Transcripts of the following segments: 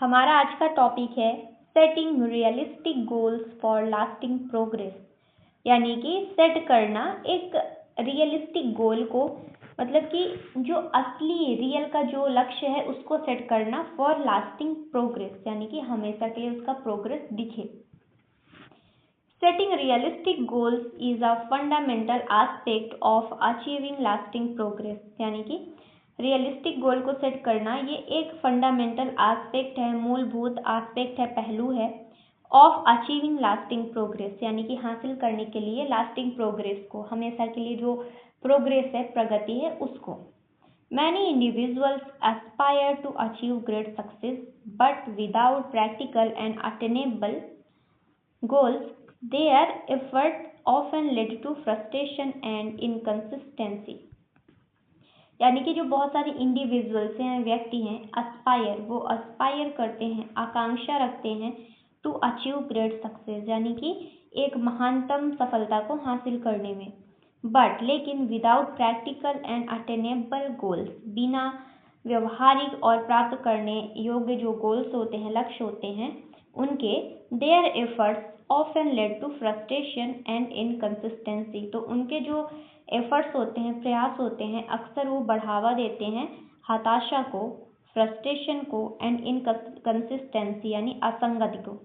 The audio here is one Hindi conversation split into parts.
हमारा आज का टॉपिक है setting realistic goals for lasting progress. यानी कि सेट करना एक रियलिस्टिक गोल को, मतलब कि जो असली रियल का जो लक्ष्य है उसको सेट करना फॉर लास्टिंग प्रोग्रेस, यानी कि हमेशा के लिए उसका प्रोग्रेस दिखे। Setting realistic goals is a fundamental aspect of achieving lasting progress. यानी कि रियलिस्टिक गोल को सेट करना ये एक फंडामेंटल एस्पेक्ट है, मूलभूत एस्पेक्ट है, पहलू है ऑफ अचीविंग लास्टिंग प्रोग्रेस, यानी कि हासिल करने के लिए लास्टिंग प्रोग्रेस को, हमेशा के लिए जो प्रोग्रेस है, प्रगति है, उसको। Many individuals aspire to achieve great success, but without practical and attainable goals, their effort often lead to frustration and inconsistency। यानी कि जो बहुत सारे इंडिविजुअल्स हैं, व्यक्ति हैं, एस्पायर, वो एस्पायर करते हैं, आकांक्षा रखते हैं टू अचीव ग्रेट सक्सेस, यानी कि एक महानतम सफलता को हासिल करने में, बट लेकिन without practical and attainable goals, बिना व्यवहारिक और प्राप्त करने योग्य जो गोल्स होते हैं, लक्ष्य होते हैं उनके, their efforts often lead to frustration and inconsistency, तो उनके जो एफर्ट्स होते हैं, प्रयास होते हैं, अक्सर वो बढ़ावा देते हैं हताशा को, फ्रस्ट्रेशन को एंड इनकंसिस्टेंसी यानी असंगति को।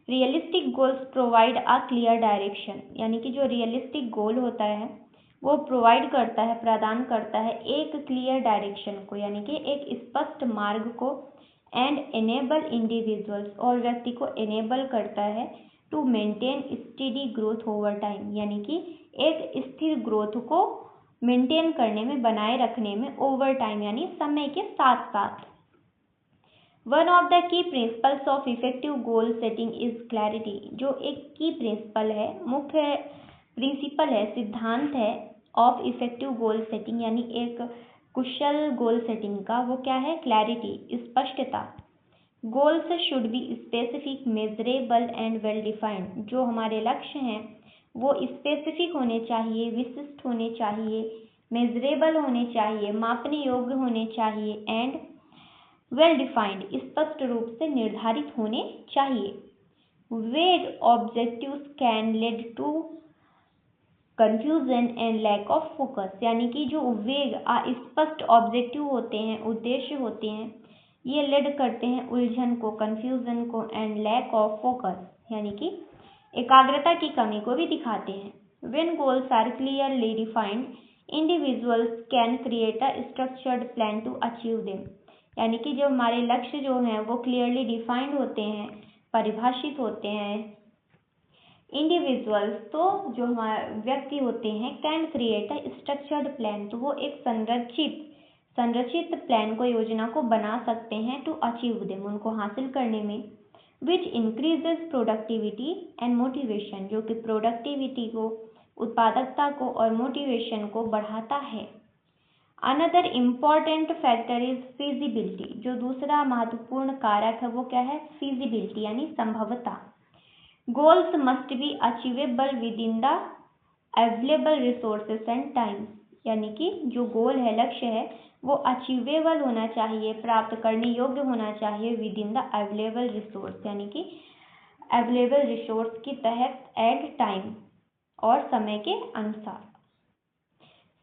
Realistic goals provide a clear direction, यानी कि जो रियलिस्टिक गोल होता है वो प्रोवाइड करता है, प्रदान करता है एक क्लियर डायरेक्शन को, यानी कि एक स्पष्ट मार्ग को, एंड एनेबल इंडिविजुअल्स, और व्यक्ति को एनेबल करता है to maintain steady growth over time, यानी कि एक स्थिर ग्रोथ को मेंटेन करने में, बनाए रखने में, ओवर टाइम यानी समय के साथ साथ। One of the key principles of effective goal setting is clarity, जो एक की प्रिंसिपल है, मुख्य प्रिंसिपल है, सिद्धांत है ऑफ इफेक्टिव गोल सेटिंग, यानी एक कुशल गोल सेटिंग का, वो क्या है? क्लैरिटी, स्पष्टता। Goals should be specific, measurable and well defined, जो हमारे लक्ष्य हैं वो स्पेसिफिक होने चाहिए, विशिष्ट होने चाहिए, मेजरेबल होने चाहिए, मापने योग्य होने चाहिए, एंड वेल डिफाइंड, स्पष्ट रूप से निर्धारित होने चाहिए। Vague objectives can lead to confusion and lack of focus, यानी कि जो वेग अस्पष्ट ऑब्जेक्टिव होते हैं, उद्देश्य होते हैं, ये लीड करते हैं उलझन को, कंफ्यूजन को, एंड लैक ऑफ फोकस, यानी कि एकाग्रता की कमी को भी दिखाते हैं। When goals are clearly defined, individuals can create a structured plan to achieve them, यानी कि जो हमारे लक्ष्य जो हैं वो क्लियरली डिफाइंड होते हैं, परिभाषित होते हैं, इंडिविजुअल्स, तो जो हमारे व्यक्ति होते हैं, can create a structured plan, तो वो एक संरचित प्लान को, योजना को बना सकते हैं टू अचीव देम, उनको हासिल करने में, which increases productivity and motivation, जो कि प्रोडक्टिविटी को, उत्पादकता को और मोटिवेशन को बढ़ाता है। Another important factor is feasibility, जो दूसरा महत्वपूर्ण कारक है वो क्या है? फीजिबिलिटी यानी संभवता। Goals must be achievable within the available resources and time, यानी कि जो गोल है, लक्ष्य है, वो अचीवेबल होना चाहिए, प्राप्त करने योग्य होना चाहिए, with in the available resource, यानी कि अवेलेबल रिसोर्स के तहत, एंड टाइम, और समय के अनुसार।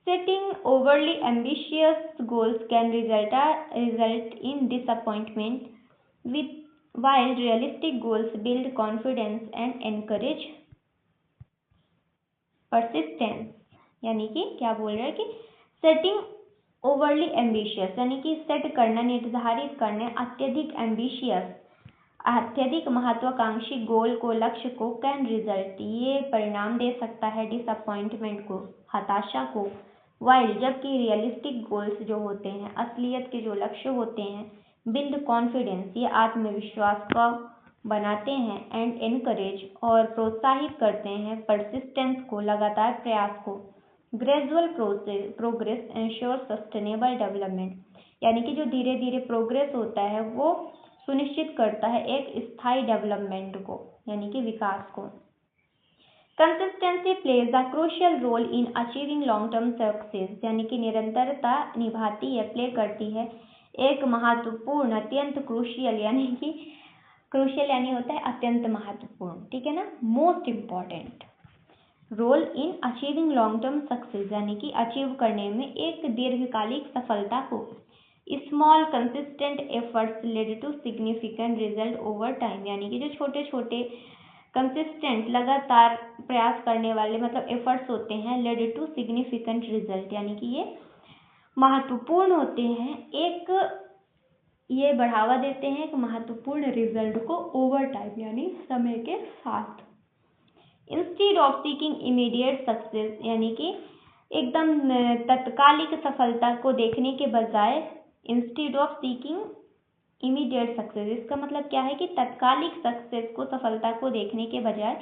Setting overly ambitious goals can result in disappointment with while realistic goals build confidence and encourage persistence, यानी कि क्या बोल रहे हैं कि सेटिंग ओवरली एम्बिशियस, यानी कि सेट करना, निर्धारित करने अत्यधिक एम्बिशियस, अत्यधिक महत्वाकांक्षी गोल को, लक्ष्य को, कैन रिजल्ट, ये परिणाम दे सकता है, डिसअपॉइंटमेंट को, हताशा को, वाइल, जबकि रियलिस्टिक गोल्स जो होते हैं, असलियत के जो लक्ष्य होते हैं, बिल्ड कॉन्फिडेंस, ये आत्मविश्वास को बनाते हैं, एंड एनकरेज, और प्रोत्साहित करते हैं, परसिस्टेंस को, लगातार प्रयास को, gradual progress ensure sustainable development, यानी कि जो धीरे धीरे प्रोग्रेस होता है वो सुनिश्चित करता है एक स्थायी डेवलपमेंट को, यानी कि विकास को। Consistency plays a crucial role in achieving long term success, यानी कि निरंतरता निभाती है, प्ले करती है एक महत्वपूर्ण, अत्यंत क्रूशियल, यानी कि क्रूशियल यानी होता है अत्यंत महत्वपूर्ण, ठीक है ना, most important role in achieving long term success, यानी कि अचीव करने में एक दीर्घकालिक सफलता को। Small consistent efforts lead to significant result over time, यानी कि जो छोटे छोटे कंसिस्टेंट लगातार प्रयास करने वाले मतलब एफर्ट्स होते हैं, लेड टू सिग्निफिकेंट रिजल्ट, यानी कि ये महत्वपूर्ण होते हैं, एक ये बढ़ावा देते हैं एक महत्वपूर्ण रिजल्ट को ओवर टाइम, यानी समय के साथ। Instead of seeking immediate success, यानी कि एकदम तत्कालिक सफलता को देखने के बजाय, instead of seeking immediate success, इसका मतलब क्या है कि तत्कालिक सक्सेस को, सफलता को देखने के बजाय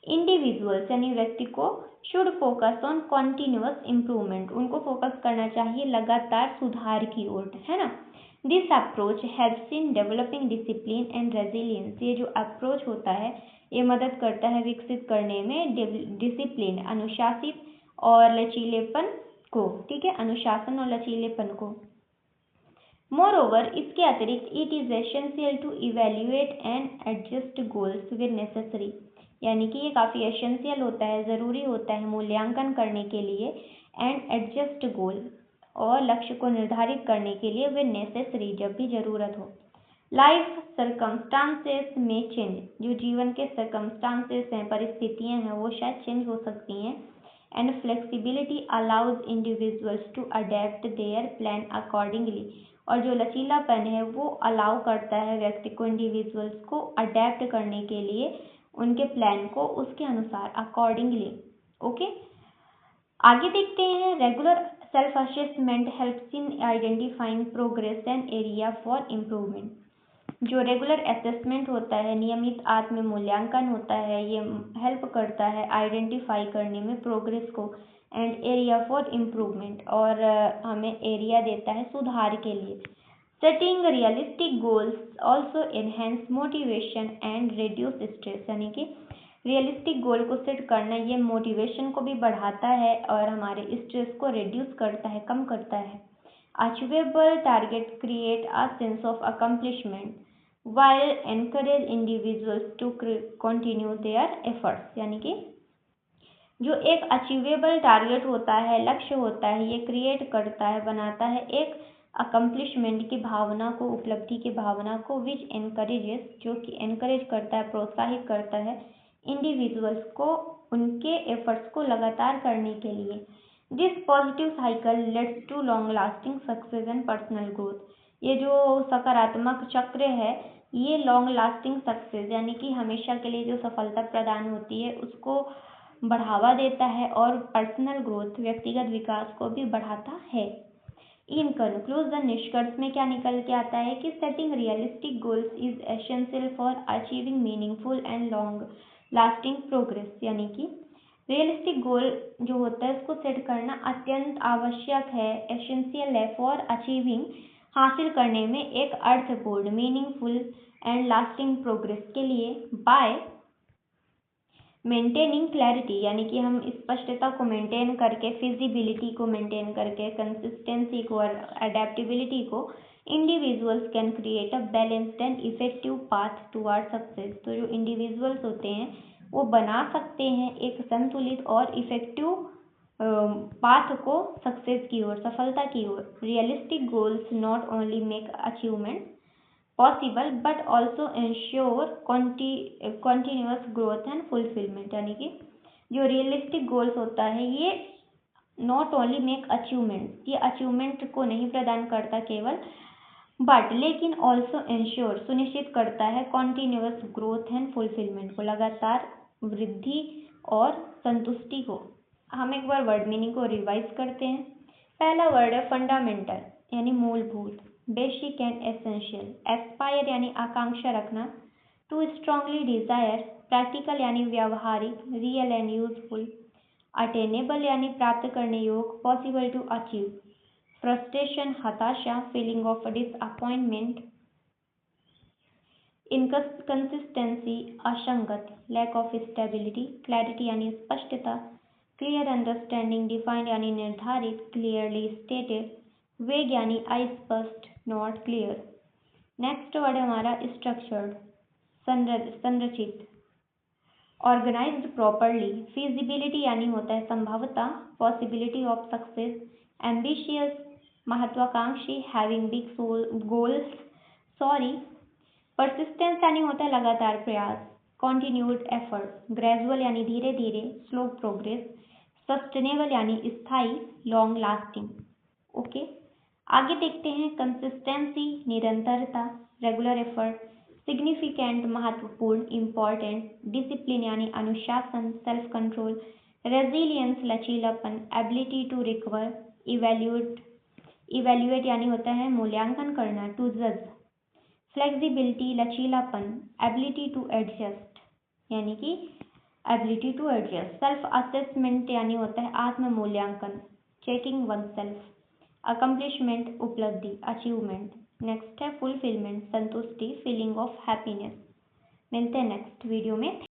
इंडिविजुअल्स यानी व्यक्ति को should focus on continuous improvement, उनको फोकस करना चाहिए लगातार सुधार की ओर, है ना। This approach helps in developing discipline and resilience, ये जो अप्रोच होता है ये मदद करता है विकसित करने में डिसिप्लिन, अनुशासित और लचीलेपन को, ठीक है, अनुशासन और लचीलेपन को। मोरओवर, इसके अतिरिक्त it is essential to evaluate and adjust goals with necessary, यानी कि ये काफ़ी एसेंशियल होता है, ज़रूरी होता है मूल्यांकन करने के लिए, एंड एडजस्ट गोल, और लक्ष्य को निर्धारित करने के लिए वे नेसेसरी, जब भी ज़रूरत हो। लाइफ सर्कमस्टांसेस में चेंज, जो जीवन के सर्कमस्टांसेस हैं, परिस्थितियां हैं, वो शायद चेंज हो सकती हैं, and flexibility allows individuals to adapt their plan accordingly, और जो लचीलापन है वो अलाउ करता है व्यक्ति को, इंडिविजुअल्स को अडेप्ट करने के लिए उनके प्लान को उसके अनुसार, अकॉर्डिंगली। ओके, आगे देखते हैं। Regular self assessment helps in identifying progress and area for improvement, जो रेगुलर असेसमेंट होता है, नियमित आत्म मूल्यांकन होता है, ये हेल्प करता है आइडेंटिफाई करने में प्रोग्रेस को, एंड एरिया फॉर इम्प्रूवमेंट, और हमें एरिया देता है सुधार के लिए। Setting realistic goals also enhance motivation and reduce stress, यानी कि रियलिस्टिक गोल को सेट करना ये मोटिवेशन को भी बढ़ाता है और हमारे स्ट्रेस को रिड्यूस करता है, कम करता है। Achievable target create a sense of accomplishment while encourage individuals to continue their efforts, यानी कि जो एक अचीवेबल टारगेट होता है, लक्ष्य होता है, ये क्रिएट करता है, बनाता है एक अकम्प्लिशमेंट की भावना को, उपलब्धि की भावना को, विच एनकरेजेस, जो कि एनकरेज करता है, प्रोत्साहित करता है इंडिविजुअल्स को उनके एफर्ट्स को लगातार करने के लिए। This positive cycle leads to long lasting success and personal growth, ये जो सकारात्मक चक्र है ये लॉन्ग लास्टिंग सक्सेस यानी कि हमेशा के लिए जो सफलता प्रदान होती है उसको बढ़ावा देता है और पर्सनल ग्रोथ, व्यक्तिगत विकास को भी बढ़ाता है। इन कंक्लूजन, निष्कर्ष में क्या निकल के आता है कि setting realistic goals is essential for achieving meaningful and long lasting progress, यानी कि रियलिस्टिक गोल जो होता है उसको सेट करना अत्यंत आवश्यक है, एसेंशियल है फॉर अचीविंग, हासिल करने में एक अर्थपूर्ण, मीनिंगफुल एंड लास्टिंग प्रोग्रेस के लिए, बाय मेंटेनिंग क्लैरिटी, यानी कि हम स्पष्टता को मेंटेन करके, फिजिबिलिटी को मेंटेन करके, कंसिस्टेंसी को और अडेप्टेबिलिटी को, individuals can create a balanced and effective path toward success, तो जो इंडिविजुअल्स होते हैं वो बना सकते हैं एक संतुलित और इफेक्टिव पाथ को सक्सेस की ओर, सफलता की ओर। Realistic goals not only make achievement possible but also ensure continuous growth and fulfilment, यानी कि जो रियलिस्टिक गोल्स होता है ये नॉट ओनली मेक अचीवमेंट, ये अचीवमेंट को नहीं प्रदान करता केवल, बट लेकिन ऑल्सो इंश्योर, सुनिश्चित करता है कॉन्टिन्यूअस ग्रोथ एंड फुलफिलमेंट को, लगातार वृद्धि और संतुष्टि को। हम एक बार वर्ड मीनिंग को रिवाइज करते हैं। पहला वर्ड है फंडामेंटल यानी मूलभूत, बेसिक एंड एसेंशियल, एस्पायर यानी आकांक्षा रखना, टू स्ट्रांगली डिजायर, प्रैक्टिकल यानी व्यावहारिक, रियल एंड यूजफुल, अटेनेबल यानी प्राप्त करने योग्य, पॉसिबल टू अचीव, फ्रस्ट्रेशन हताशा, फीलिंग ऑफ डिसअपॉइंटमेंट, इनकंसिस्टेंसी असंगत, लैक ऑफ स्टेबिलिटी, क्लैरिटी यानी स्पष्टता, क्लियर अंडरस्टैंडिंग, डिफाइंड यानी निर्धारित, क्लियरली स्टेटेड, वेग यानी अस्पष्ट, नॉट क्लियर। नेक्स्ट वर्ड है हमारा स्ट्रक्चर्ड, संरचित। Organised properly. फिजिबिलिटी यानी होता है संभावता, पॉसिबिलिटी ऑफ सक्सेस। एम्बिशियस, महत्वाकांक्षी, having big goals. Sorry. Persistence यानी होता है लगातार प्रयास, कॉन्टिन्यूड एफर्ट। ग्रेजुअल यानी धीरे धीरे, स्लो प्रोग्रेस। सस्टेनेबल यानी स्थायी, लॉन्ग लास्टिंग। ओके, आगे देखते हैं कंसिस्टेंसी, निरंतरता, रेगुलर एफर्ट। सिग्निफिकेंट, महत्वपूर्ण, इम्पॉर्टेंट। डिसिप्लिन यानी अनुशासन, सेल्फ कंट्रोल। रेजिलियंस, लचीलापन। Ability to recover. इवेल्युएट यानी होता है मूल्यांकन करना, टू जज। फ्लेक्सिबिलिटी, लचीलापन। एबिलिटी टू एडजस्ट यानी कि ability to adjust. Self assessment यानी होता है आत्म मूल्यांकन, चेकिंग वन सेल्फ। अकम्पलिशमेंट, उपलब्धि, अचीवमेंट। नेक्स्ट है फुलफिलमेंट, संतुष्टि, फीलिंग ऑफ हैप्पीनेस। मिलते हैं नेक्स्ट वीडियो में।